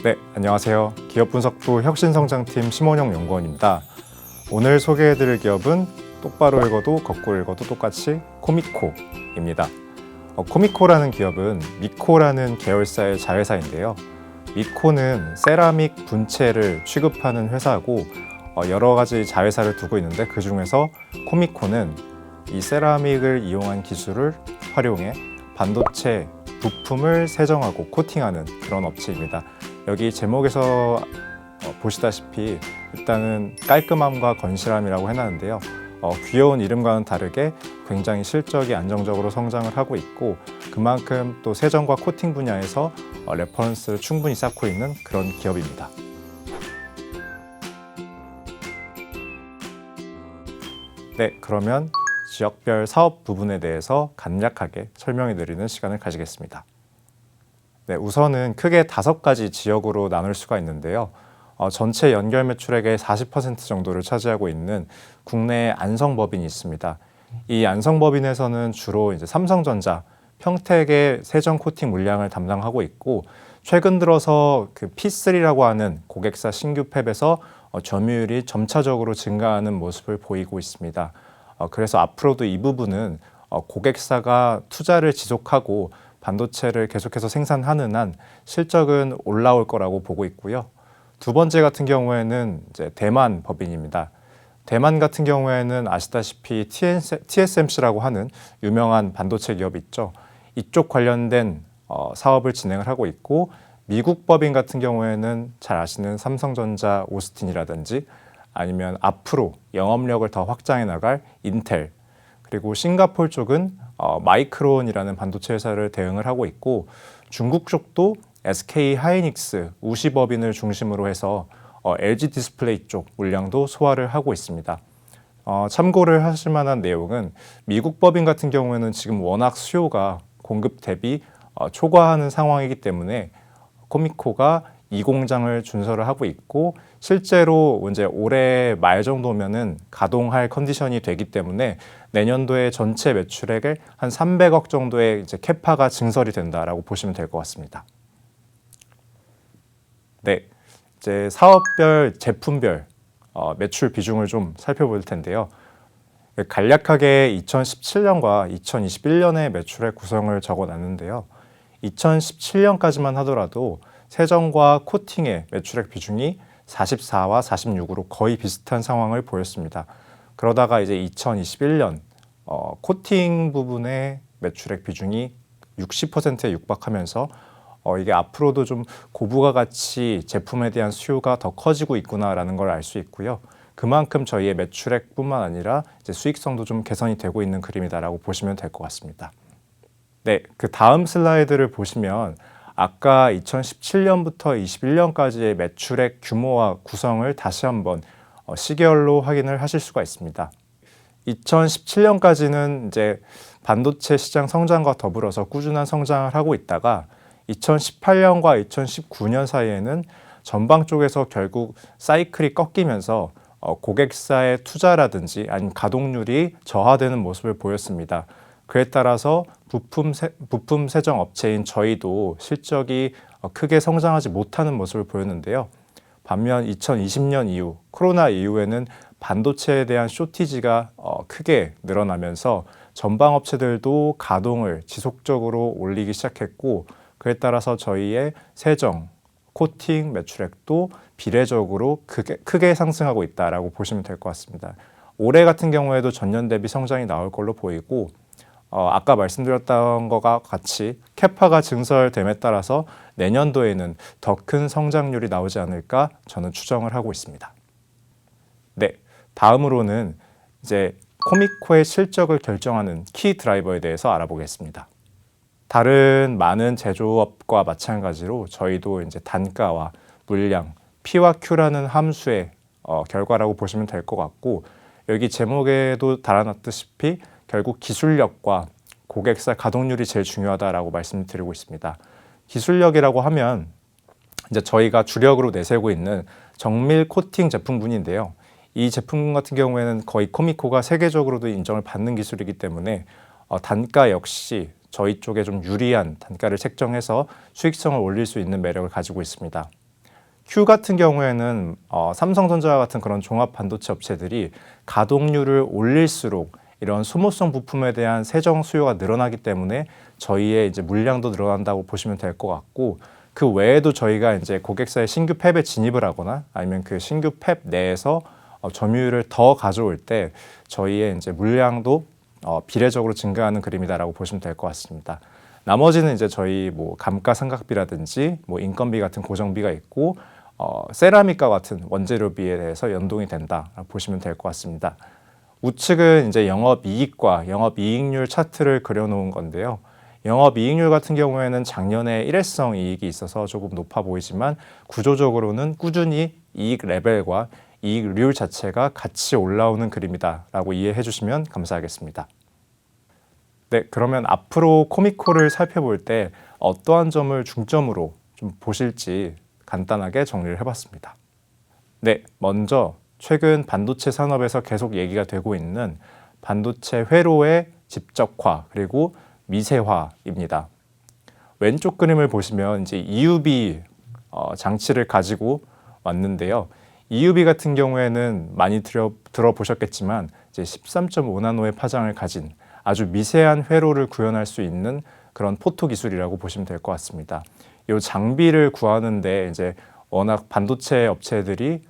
네, 안녕하세요. 기업분석부 혁신성장팀 심원영 연구원입니다. 오늘 소개해드릴 기업은 똑바로 읽어도 거꾸로 읽어도 똑같이 코미코입니다. 코미코라는 기업은 미코라는 계열사의 자회사인데요. 미코는 세라믹 분체를 취급하는 회사고 여러 가지 자회사를 두고 있는데 그 중에서 코미코는 이 세라믹을 이용한 기술을 활용해 반도체 부품을 세정하고 코팅하는 그런 업체입니다. 여기 제목에서 보시다시피 일단은 깔끔함과 건실함이라고 해놨는데요. 귀여운 이름과는 다르게 굉장히 실적이 안정적으로 성장을 하고 있고 그만큼 또 세정과 코팅 분야에서 레퍼런스를 충분히 쌓고 있는 그런 기업입니다. 네, 그러면 지역별 사업 부분에 대해서 간략하게 설명해 드리는 시간을 가지겠습니다. 네, 우선은 크게 5가지 지역으로 나눌 수가 있는데요. 전체 연결 매출액의 40% 정도를 차지하고 있는 국내 안성법인이 있습니다. 이 안성법인에서는 주로 이제 삼성전자, 평택의 세정 코팅 물량을 담당하고 있고 최근 들어서 그 P3라고 하는 고객사 신규 팹에서 점유율이 점차적으로 증가하는 모습을 보이고 있습니다. 그래서 앞으로도 이 부분은 고객사가 투자를 지속하고 반도체를 계속해서 생산하는 한 실적은 올라올 거라고 보고 있고요. 두 번째 같은 경우에는 이제 대만 법인입니다. 대만 같은 경우에는 아시다시피 TSMC라고 하는 유명한 반도체 기업이 있죠. 이쪽 관련된 사업을 진행을 하고 있고 미국 법인 같은 경우에는 잘 아시는 삼성전자 오스틴이라든지 아니면 앞으로 영업력을 더 확장해 나갈 인텔 그리고 싱가포르 쪽은 마이크론이라는 반도체 회사를 대응을 하고 있고 중국 쪽도 SK 하이닉스 우시법인을 중심으로 해서 LG 디스플레이 쪽 물량도 소화를 하고 있습니다. 참고를 하실 만한 내용은 미국 법인 같은 경우에는 지금 워낙 수요가 공급 대비 초과하는 상황이기 때문에 코미코가 이 공장을 준설을 하고 있고 실제로 이제 올해 말 정도면은 가동할 컨디션이 되기 때문에 내년도에 전체 매출액을 한 300억 정도의 이제 캐파가 증설이 된다라고 보시면 될 것 같습니다. 네, 이제 사업별, 제품별 매출 비중을 좀 살펴볼 텐데요. 간략하게 2017년과 2021년의 매출액 구성을 적어놨는데요. 2017년까지만 하더라도 세정과 코팅의 매출액 비중이 44와 46으로 거의 비슷한 상황을 보였습니다. 그러다가 이제 2021년 코팅 부분의 매출액 비중이 60%에 육박하면서 이게 앞으로도 좀 고부가 가치 제품에 대한 수요가 더 커지고 있구나라는 걸 알 수 있고요. 그만큼 저희의 매출액뿐만 아니라 이제 수익성도 좀 개선이 되고 있는 그림이다라고 보시면 될 것 같습니다. 네, 그 다음 슬라이드를 보시면 아까 2017년부터 21년까지의 매출액 규모와 구성을 다시 한번 시계열로 확인을 하실 수가 있습니다. 2017년까지는 이제 반도체 시장 성장과 더불어서 꾸준한 성장을 하고 있다가 2018년과 2019년 사이에는 전방 쪽에서 결국 사이클이 꺾이면서 고객사의 투자라든지 아니면 가동률이 저하되는 모습을 보였습니다. 그에 따라서 부품 세정 업체인 저희도 실적이 크게 성장하지 못하는 모습을 보였는데요. 반면 2020년 이후 코로나 이후에는 반도체에 대한 쇼티지가 크게 늘어나면서 전방 업체들도 가동을 지속적으로 올리기 시작했고 그에 따라서 저희의 세정, 코팅 매출액도 비례적으로 크게 상승하고 있다라고 보시면 될 것 같습니다. 올해 같은 경우에도 전년 대비 성장이 나올 걸로 보이고 아까 말씀드렸던 것과 같이 캐파가 증설됨에 따라서 내년도에는 더 큰 성장률이 나오지 않을까 저는 추정을 하고 있습니다. 네, 다음으로는 이제 코미코의 실적을 결정하는 키 드라이버에 대해서 알아보겠습니다. 다른 많은 제조업과 마찬가지로 저희도 이제 단가와 물량, P와 Q라는 함수의 결과라고 보시면 될 것 같고 여기 제목에도 달아놨다시피 결국 기술력과 고객사 가동률이 제일 중요하다라고 말씀드리고 있습니다. 기술력이라고 하면 이제 저희가 주력으로 내세우고 있는 정밀 코팅 제품군인데요. 이 제품 같은 경우에는 거의 코미코가 세계적으로도 인정을 받는 기술이기 때문에 단가 역시 저희 쪽에 좀 유리한 단가를 책정해서 수익성을 올릴 수 있는 매력을 가지고 있습니다. Q 같은 경우에는 삼성전자와 같은 그런 종합 반도체 업체들이 가동률을 올릴수록 이런 소모성 부품에 대한 세정 수요가 늘어나기 때문에 저희의 이제 물량도 늘어난다고 보시면 될 것 같고, 그 외에도 저희가 이제 고객사의 신규 팹에 진입을 하거나 아니면 그 신규 팹 내에서 점유율을 더 가져올 때 저희의 이제 물량도 비례적으로 증가하는 그림이다라고 보시면 될 것 같습니다. 나머지는 이제 저희 뭐 감가상각비라든지 뭐 인건비 같은 고정비가 있고 세라믹과 같은 원재료비에 대해서 연동이 된다라고 보시면 될 것 같습니다. 우측은 이제 영업이익과 영업이익률 차트를 그려놓은 건데요. 영업이익률 같은 경우에는 작년에 일회성 이익이 있어서 조금 높아 보이지만 구조적으로는 꾸준히 이익 레벨과 이익률 자체가 같이 올라오는 그림이다라고 이해해 주시면 감사하겠습니다. 네, 그러면 앞으로 코미코를 살펴볼 때 어떠한 점을 중점으로 좀 보실지 간단하게 정리를 해봤습니다. 네, 먼저 최근 반도체 산업에서 계속 얘기가 되고 있는 반도체 회로의 집적화 그리고 미세화입니다. 왼쪽 그림을 보시면 이제 EUV 장치를 가지고 왔는데요. EUV 같은 경우에는 많이 들어보셨겠지만 이제 13.5나노의 파장을 가진 아주 미세한 회로를 구현할 수 있는 그런 포토 기술이라고 보시면 될 것 같습니다. 이 장비를 구하는데 이제 워낙 반도체 업체들이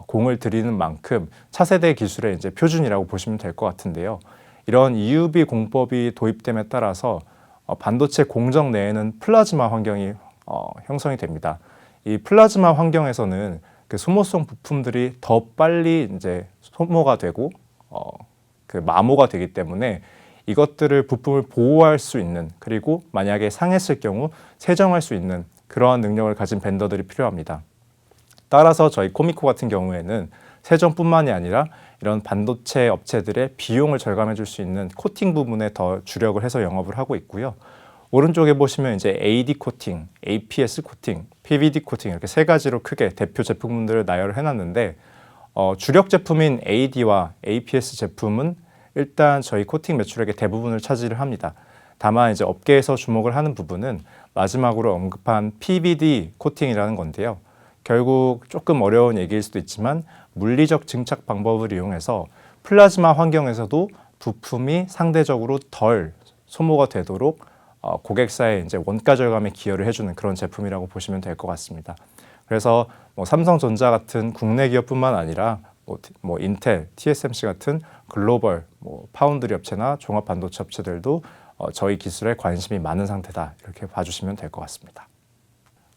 공을 들이는 만큼 차세대 기술의 이제 표준이라고 보시면 될 것 같은데요. 이런 EUV 공법이 도입됨에 따라서 반도체 공정 내에는 플라즈마 환경이 형성이 됩니다. 이 플라즈마 환경에서는 그 소모성 부품들이 더 빨리 이제 소모가 되고 그 마모가 되기 때문에 이것들을 부품을 보호할 수 있는, 그리고 만약에 상했을 경우 세정할 수 있는 그러한 능력을 가진 벤더들이 필요합니다. 따라서 저희 코미코 같은 경우에는 세정뿐만이 아니라 이런 반도체 업체들의 비용을 절감해 줄 수 있는 코팅 부분에 더 주력을 해서 영업을 하고 있고요. 오른쪽에 보시면 이제 AD 코팅, APS 코팅, PVD 코팅 이렇게 세 가지로 크게 대표 제품들을 나열을 해놨는데 주력 제품인 AD와 APS 제품은 일단 저희 코팅 매출액의 대부분을 차지를 합니다. 다만 이제 업계에서 주목을 하는 부분은 마지막으로 언급한 PVD 코팅이라는 건데요. 결국 조금 어려운 얘기일 수도 있지만 물리적 증착 방법을 이용해서 플라즈마 환경에서도 부품이 상대적으로 덜 소모가 되도록 고객사의 이제 원가 절감에 기여를 해주는 그런 제품이라고 보시면 될 것 같습니다. 그래서 뭐 삼성전자 같은 국내 기업뿐만 아니라 뭐 인텔, TSMC 같은 글로벌 파운드리 업체나 종합 반도체 업체들도 저희 기술에 관심이 많은 상태다, 이렇게 봐주시면 될 것 같습니다.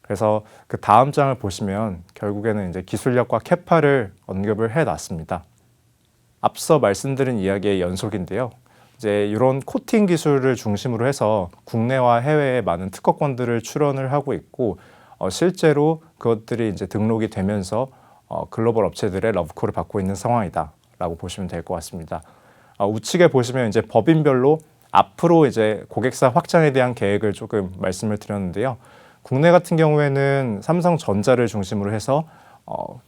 그래서 그 다음 장을 보시면 결국에는 이제 기술력과 캐파를 언급을 해놨습니다. 앞서 말씀드린 이야기의 연속인데요. 이제 이런 코팅 기술을 중심으로 해서 국내와 해외에 많은 특허권들을 출원을 하고 있고 실제로 그것들이 이제 등록이 되면서 글로벌 업체들의 러브콜을 받고 있는 상황이다라고 보시면 될 것 같습니다. 우측에 보시면 이제 법인별로 앞으로 이제 고객사 확장에 대한 계획을 조금 말씀을 드렸는데요. 국내 같은 경우에는 삼성전자를 중심으로 해서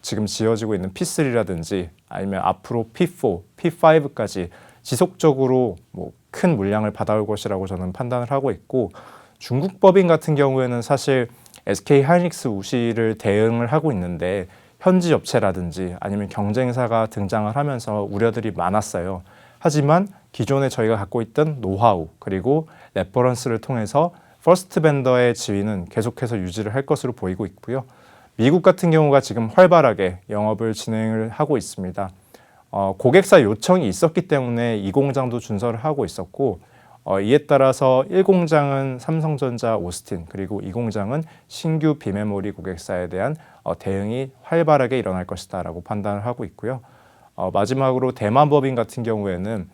지금 지어지고 있는 P3라든지 아니면 앞으로 P4, P5까지 지속적으로 큰 물량을 받아올 것이라고 저는 판단을 하고 있고, 중국 법인 같은 경우에는 사실 SK 하이닉스 우시를 대응을 하고 있는데 현지 업체라든지 아니면 경쟁사가 등장을 하면서 우려들이 많았어요. 하지만 기존에 저희가 갖고 있던 노하우 그리고 레퍼런스를 통해서 퍼스트 벤더의 지위는 계속해서 유지를 할 것으로 보이고 있고요. 미국 같은 경우가 지금 활발하게 영업을 진행을 하고 있습니다. 고객사 요청이 있었기 때문에 이 공장도 준설을 하고 있었고 이에 따라서 1공장은 삼성전자 오스틴, 그리고 2공장은 신규 비메모리 고객사에 대한 대응이 활발하게 일어날 것이다 라고 판단을 하고 있고요. 마지막으로 대만 법인 같은 경우에는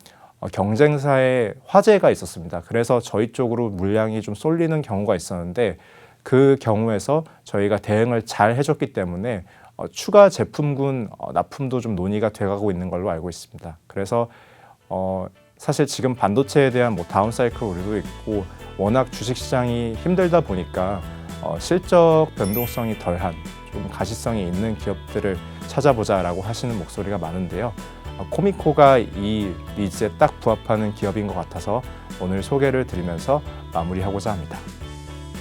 경쟁사에 화재가 있었습니다. 그래서 저희 쪽으로 물량이 좀 쏠리는 경우가 있었는데 그 경우에서 저희가 대응을 잘 해줬기 때문에 추가 제품군 납품도 좀 논의가 돼가고 있는 걸로 알고 있습니다. 그래서 사실 지금 반도체에 대한 다운사이클 우려도 있고 워낙 주식시장이 힘들다 보니까 실적 변동성이 덜한 좀 가시성이 있는 기업들을 찾아보자라고 하시는 목소리가 많은데요. 코미코가 이 니즈에 딱 부합하는 기업인 것 같아서 오늘 소개를 드리면서 마무리하고자 합니다.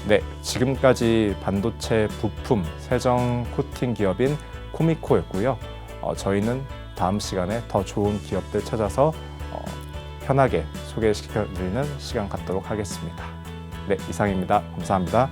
네, 지금까지 반도체 부품 세정 코팅 기업인 코미코였고요. 저희는 다음 시간에 더 좋은 기업들 찾아서 편하게 소개시켜드리는 시간 갖도록 하겠습니다. 네, 이상입니다. 감사합니다.